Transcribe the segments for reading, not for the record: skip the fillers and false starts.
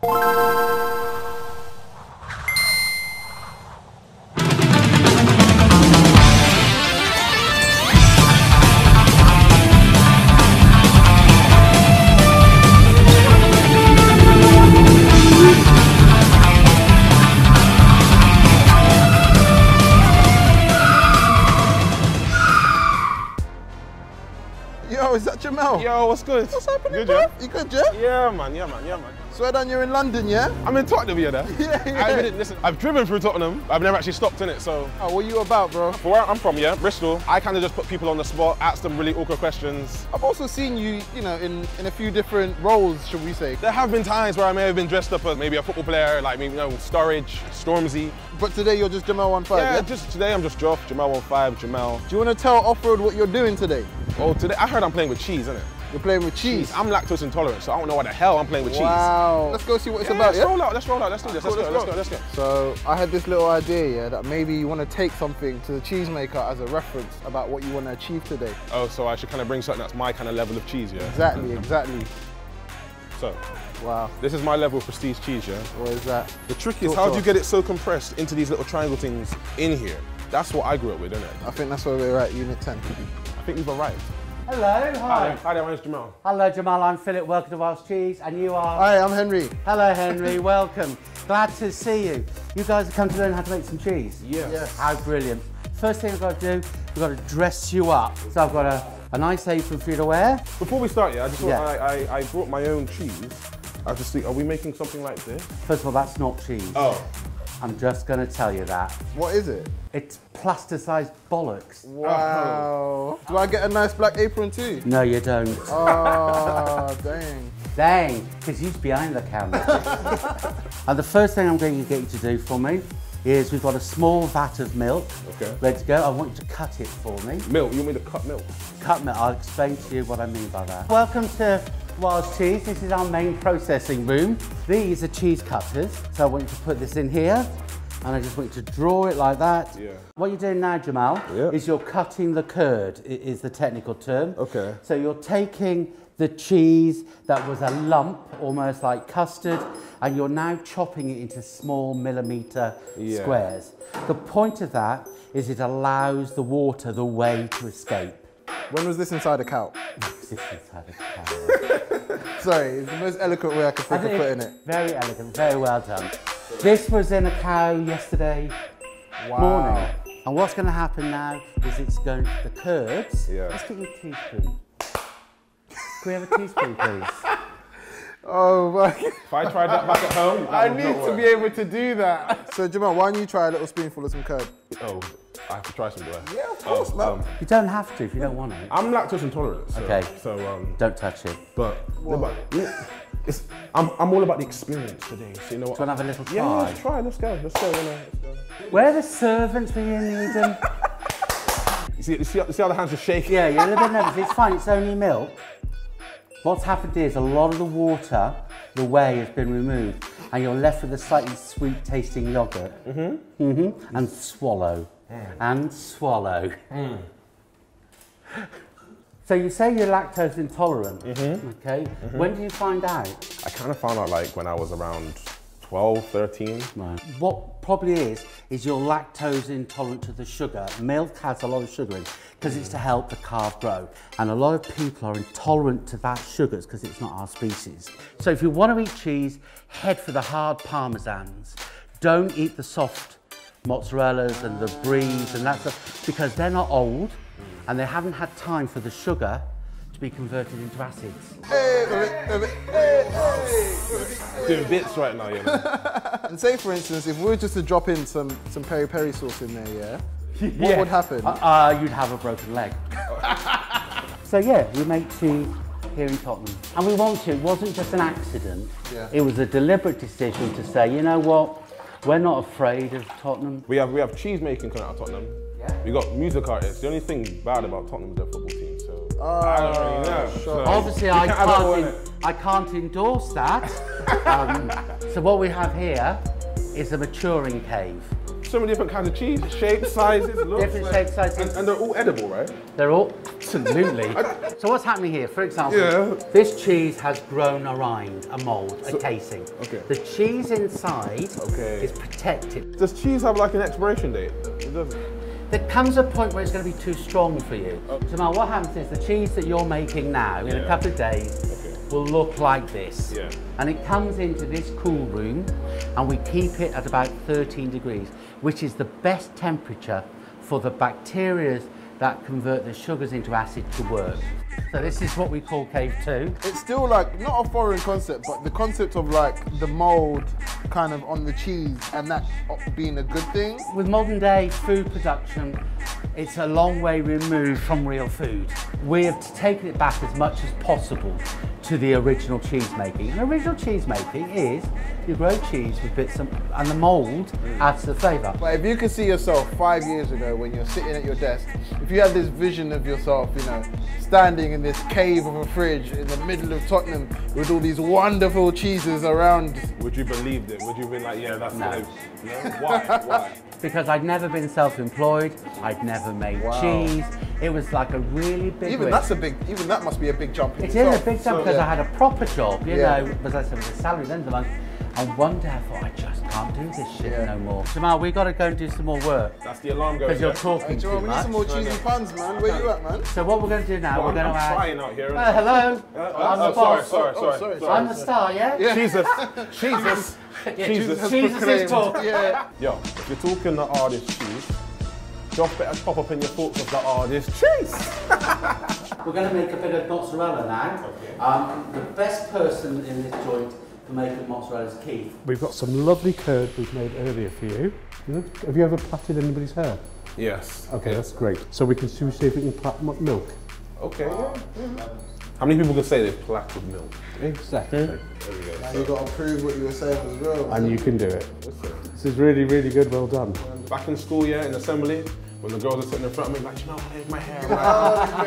Yo, is that Jemel? Yo, what's good? What's happening, good, bro? yeah? You good, yeah? Yeah, man, yeah, man, yeah, man. Swear down you're in London, yeah? I'm in Tottenham, yeah, there. Yeah. Listen, I've driven through Tottenham. I've never actually stopped in it, so. Oh, what you about, bro? For where I'm from, yeah, Bristol, I kind of just put people on the spot, ask them really awkward questions. I've also seen you, you know, in a few different roles, should we say. There have been times where I may have been dressed up as maybe a football player, like maybe, you know, Sturridge, Stormzy. But today you're just Jemel15, yeah? Just today I'm just Joff, Jemel15, Jemel. Do you want to tell Off-Road what you're doing today? Oh, today, I heard I'm playing with cheese, innit? You're playing with cheese? I'm lactose intolerant, so I don't know why the hell I'm playing with cheese. Wow. Let's go see what it's about, yeah? Let's roll out, let's do this, let's go. So, I had this little idea, yeah, that maybe you want to take something to the cheesemaker as a reference about what you want to achieve today. Oh, so I should kind of bring something that's my kind of level of cheese, yeah? Exactly, exactly. So, wow. This is my level of prestige cheese, yeah? What is that? The trick is, how do you get it so compressed into these little triangle things in here? That's what I grew up with, isn't it? I think that's where we're at, Unit 10. I think we've arrived. Hello, hi. Hi there, my name's Jemel. Hello, Jemel, I'm Philip, welcome to Welsh Cheese, and you are? Hi, I'm Henry. Hello, Henry, welcome. Glad to see you. You guys have come to learn how to make some cheese? Yes. How brilliant. First thing I've got to do, we've got to dress you up. So I've got a nice apron for you to wear. Before we start, I brought my own cheese. I just think, are we making something like this? First of all, that's not cheese. Oh. I'm just going to tell you that. What is it? It's plaster-sized bollocks. Wow. Do I get a nice black apron too? No, you don't. Oh, dang. Dang, because he's behind the camera. And the first thing I'm going to get you to do for me is we've got a small vat of milk. Okay. Ready to go. I want you to cut it for me. Milk? You want me to cut milk? Cut milk. I'll explain to you what I mean by that. Welcome to Welsh Cheese. This is our main processing room. These are cheese cutters. So I want you to put this in here. And I just want you to draw it like that. Yeah. What you're doing now, Jemel, is you're cutting the curd, is the technical term. Okay. So you're taking the cheese that was a lump, almost like custard, and you're now chopping it into small millimetre squares. The point of that is it allows the water the way to escape. When was this inside a cow? This inside a cow. Sorry, it's the most eloquent way I could think of putting it. Very elegant, very well done. This was in a cow yesterday morning. And what's going to happen now is it's going to the curds. Yeah. Let's get you a teaspoon. Can we have a teaspoon, please? Oh my. If I tried that back at home, I need to be able to do that. So Jemel, why don't you try a little spoonful of some curd? Oh, I have to try some, do I? Yeah, of course, man. You don't have to if you don't want it. I'm lactose intolerant, so, okay. Don't touch it. But I'm all about the experience today. So you know what? Do you want to have a little try? Yeah, let's try. Let's go. Let's go. Where are the servants when you need them? You see how the hands are shaking? Yeah, you're a little bit nervous. It's fine. It's only milk. What's happened is a lot of the water, the whey, has been removed, and you're left with a slightly sweet-tasting yogurt. And swallow. And swallow. So you say you're lactose intolerant, okay? When did you find out? I kind of found out like when I was around 12, 13. Right. What probably is you're lactose intolerant to the sugar. Milk has a lot of sugar in it because it's to help the calf grow. And a lot of people are intolerant to that sugars because it's not our species. So if you want to eat cheese, head for the hard parmesans. Don't eat the soft mozzarellas and the bries and that stuff because they're not old and they haven't had time for the sugar to be converted into acids. Doing bits right now, you know. And say, for instance, if we were just to drop in some peri-peri sauce in there, what would happen? You'd have a broken leg. So yeah, we make cheese here in Tottenham. And we want to, it wasn't just an accident. It was a deliberate decision to say, you know what, we're not afraid of Tottenham. We have cheese making coming out of Tottenham. We got music artists. The only thing bad about Tottenham is their football team, so I don't really know. So obviously, I can't endorse that. So what we have here is a maturing cave. So many different kinds of cheese, shapes, sizes, looks. Different shapes, sizes. And they're all edible, right? They're all, Absolutely. So what's happening here? For example, this cheese has grown a rind, a mould, a casing. Okay. The cheese inside is protected. Does cheese have like an expiration date? It doesn't. There comes a point where it's going to be too strong for you. Jamal, what happens is the cheese that you're making now, in a couple of days, will look like this. Yeah. And it comes into this cool room, and we keep it at about 13 degrees, which is the best temperature for the bacteria that convert the sugars into acid to work. So this is what we call Cave 2. It's still like, not a foreign concept, but the concept of like the mold kind of on the cheese and that being a good thing. With modern day food production, it's a long way removed from real food. We have taken it back as much as possible to the original cheese making. And original cheese making is you grow cheese with bits of, and the mold adds the flavour. But if you could see yourself 5 years ago when you're sitting at your desk, if you had this vision of yourself, you know, standing in this cave of a fridge in the middle of Tottenham with all these wonderful cheeses around. Would you believe it? Would you be like, yeah, that's No. it? No? Why? Why? Because I'd never been self-employed, I'd never made cheese. It was like a really big Even risk. even that must be a big jump in It itself. is a big jump because I had a proper job, you Yeah. know, because I said with the salary at the end of the month. And one day I thought, I just can't do this shit no more. Jamal, we got to go and do some more work. That's the alarm going. Because you're talking Hey, Joel, too we need much. some more cheesy puns, man. Where you at, man? So what we're going to do now, we're going to I'm add... trying out here. hello, I'm the boss. Sorry. I'm the star, yeah? Jesus. Yeah, Jesus. Jesus is talking. Yeah. Yo, if you're talking the hardest cheese, just better pop up in your thoughts of the hardest cheese. We're going to make a bit of mozzarella now. The best person in this joint for making mozzarella is Keith. We've got some lovely curd we've made earlier for you. Have you ever plaited anybody's hair? Yes. Okay, that's great. So we can see if we can plait milk. Okay. How many people can say they've plaited milk? Exactly. There we go. Now you got to prove what you were saying as well. And you can do it. This is really, really good. Well done. Back in school, in assembly, when the girls are sitting in front of me, like, you know, I have my hair.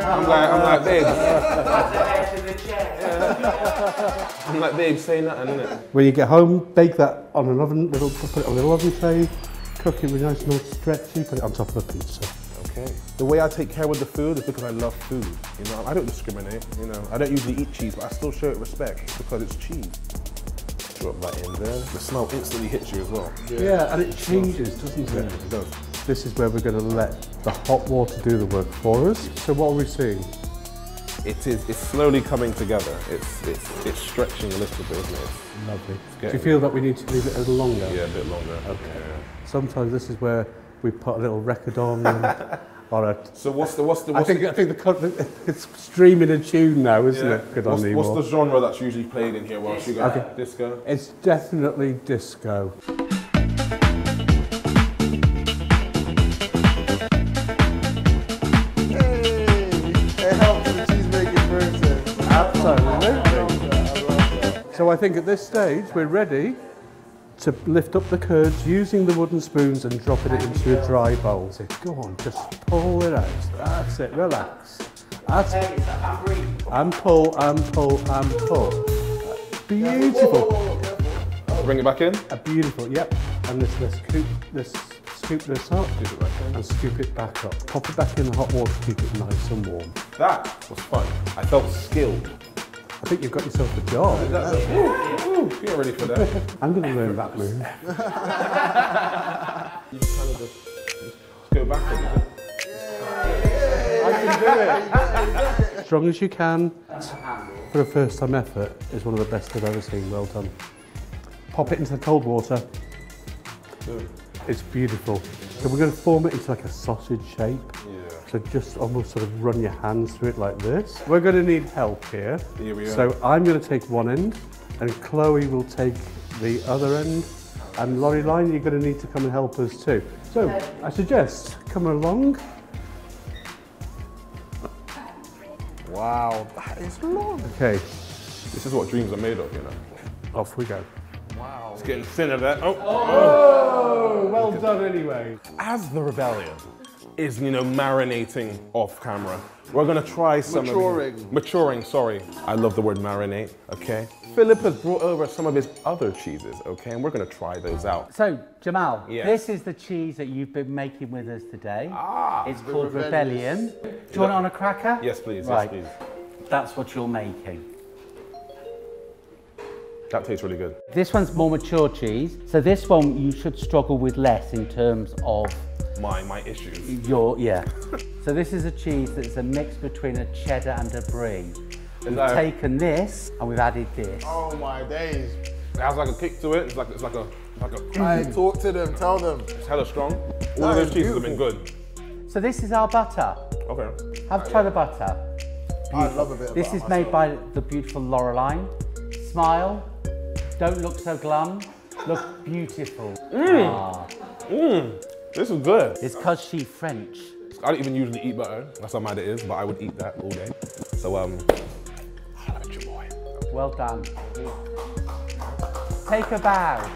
I'm like, babe. I'm like, babe, say nothing, innit? When you get home, bake that on an oven, put it on a little oven tray, cook it with nice and stretchy, put it on top of a pizza. Okay. The way I take care with the food is because I love food. You know, I don't discriminate. You know, I don't usually eat cheese, but I still show it respect because it's cheese. Drop that in there. The smell instantly hits you as well. Yeah, and it changes, doesn't it? It does. This is where we're going to let the hot water do the work for us. So what are we seeing? It's slowly coming together. It's stretching a little bit, isn't it? Lovely. Do you feel that we need to leave it a little longer? Yeah, a bit longer. Okay. Yeah. Sometimes this is where we put a little record on. Or a, So what's the I think it's streaming a tune now, isn't it? Good on What's anymore. the genre that's usually played in here whilst you go disco? It's definitely disco. It helps the cheese making process. Absolutely. So I think at this stage we're ready to lift up the curds using the wooden spoons and dropping it into a dry bowl. So go on, just pull it out. That's it, relax. That's it. And pull, and pull, and pull. Beautiful. Bring it back in. Beautiful, yep. And let's scoop this up and scoop it back up. Pop it back in the hot water, keep it nice and warm. That was fun. I felt skilled. I think you've got yourself a job. You're ready for that. I'm going to learn that move. You just kind of just go back a bit. I can do it. As strong as you can. For a first time effort is one of the best I've ever seen. Well done. Pop it into the cold water. It's beautiful. So we're going to form it into like a sausage shape. So just almost sort of run your hands through it like this. We're going to need help here. Here we are. So I'm going to take one end and Chloe will take the other end. And Laurie Line, you're going to need to come and help us too. So I suggest come along. Wow, that is long. Okay, This is what dreams are made of, you know. off we go. Wow. It's getting thinner there. Oh, well done anyway. As the rebellion is, you know, marinating off camera, we're gonna try some Maturing. Maturing, sorry. I love the word marinate, okay? Philip has brought over some of his other cheeses, okay, and we're gonna try those out. So, Jamal, Yes. this is the cheese that you've been making with us today. Ah, it's called Rebellion. Do you want it on a cracker? yes, please. Right. Yes, please. That's what you're making. That tastes really good. This one's more mature cheese, so this one you should struggle with less in terms of My issues. yeah. So this is a cheese that's a mix between a cheddar and a brie. We've that- taken this and we've added this. Oh my days. It has like a kick to it. It's like a. I talk to them, tell them. It's hella strong. All That of those is cheeses have been good. So this is our butter. Okay. Have a try the butter. I love a bit of This butter is made by the beautiful Laureline. Smile. Don't look so glum. Look beautiful. This is good. It's because she's French. I don't even usually eat butter. That's how mad it is, but I would eat that all day. So holla at your boy. Well done. Take a bow.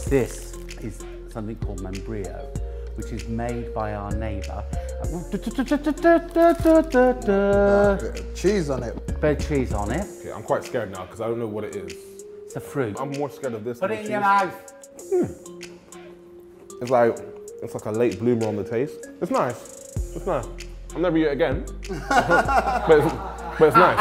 This is something called membrillo, which is made by our neighbour. cheese on it. Bit of cheese on it. Okay, I'm quite scared now because I don't know what it is. It's a fruit. I'm more scared of this. Put than it in the your cheese. mouth. It's like a late bloomer on the taste. It's nice. It's nice. I'll never eat it again. but it's nice.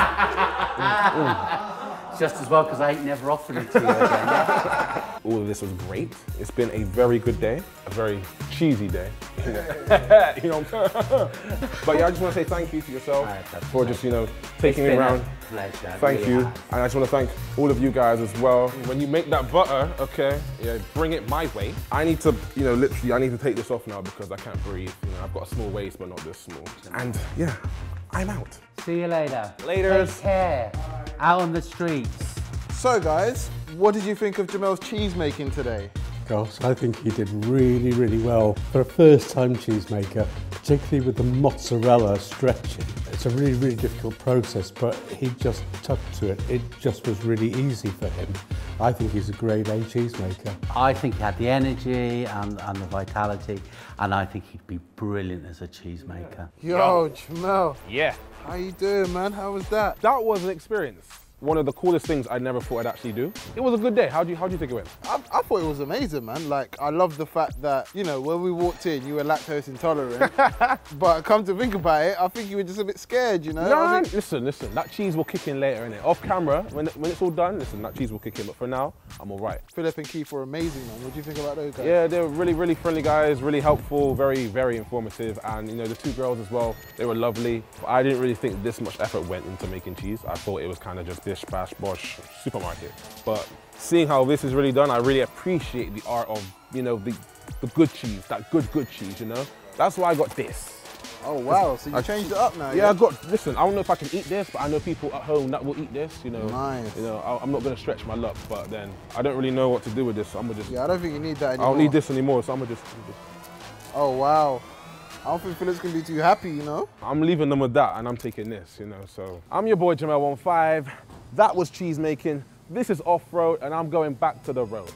Just as well because I ain't never offered it to you again. Yeah? All of this was great. It's been a very good day, a very cheesy day. You know what I'm saying? But yeah, I just want to say thank you to yourself for just, taking me around. Pleasure. Thank you. And I just want to thank all of you guys as well. When you make that butter, okay, yeah, bring it my way. I need to, literally, I need to take this off now because I can't breathe. I've got a small waist, but not this small. And yeah, I'm out. See you later. Laters. Take care. Out on the streets. So guys, what did you think of Jemel's cheese making today? Gosh, I think he did really, really well for a first-time cheesemaker, particularly with the mozzarella stretching. It's a really, really difficult process, but he just took to it. It just was really easy for him. I think he's a grade A cheesemaker. I think he had the energy and the vitality, and I think he'd be brilliant as a cheesemaker. Yo, Jemel. Yeah. How you doing, man? How was that? That was an experience. One of the coolest things I never thought I'd actually do. It was a good day. How do you think it went? I thought it was amazing, man. Like, I love the fact that, when we walked in, you were lactose intolerant. But come to think about it, I think you were just a bit scared, No, listen, that cheese will kick in later, innit? Off camera, when it's all done, listen, that cheese will kick in. But for now, I'm all right. Philip and Keith were amazing, man. What do you think about those guys? Yeah, they were really, really friendly guys, really helpful, very, very informative. And, the two girls as well, they were lovely. But I didn't really think this much effort went into making cheese. I thought it was kind of just bish, bash, bosh, supermarket. But seeing how this is really done, I really appreciate the art of, the good cheese, that good cheese, That's why I got this. Oh, wow. So you changed it up now? Yeah, listen, I don't know if I can eat this, but I know people at home that will eat this, Nice. I'm not going to stretch my luck, but then I don't really know what to do with this, so I'm going to just... Yeah, I don't think you need that anymore. I don't need this anymore, so I'm going to just... Oh, wow. I don't think Philip's going to be too happy, I'm leaving them with that, and I'm taking this, So I'm your boy, Jemel15. That was cheese making. This is off-road, and I'm going back to the road.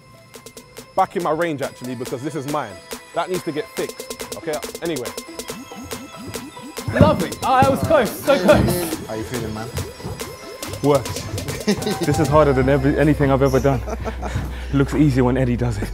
Back in my range, actually, because this is mine. That needs to get fixed, okay? Anyway. Lovely. Oh, that was close, so close. How you feeling, man? Worked. This is harder than anything I've ever done. It looks easier when Eddie does it.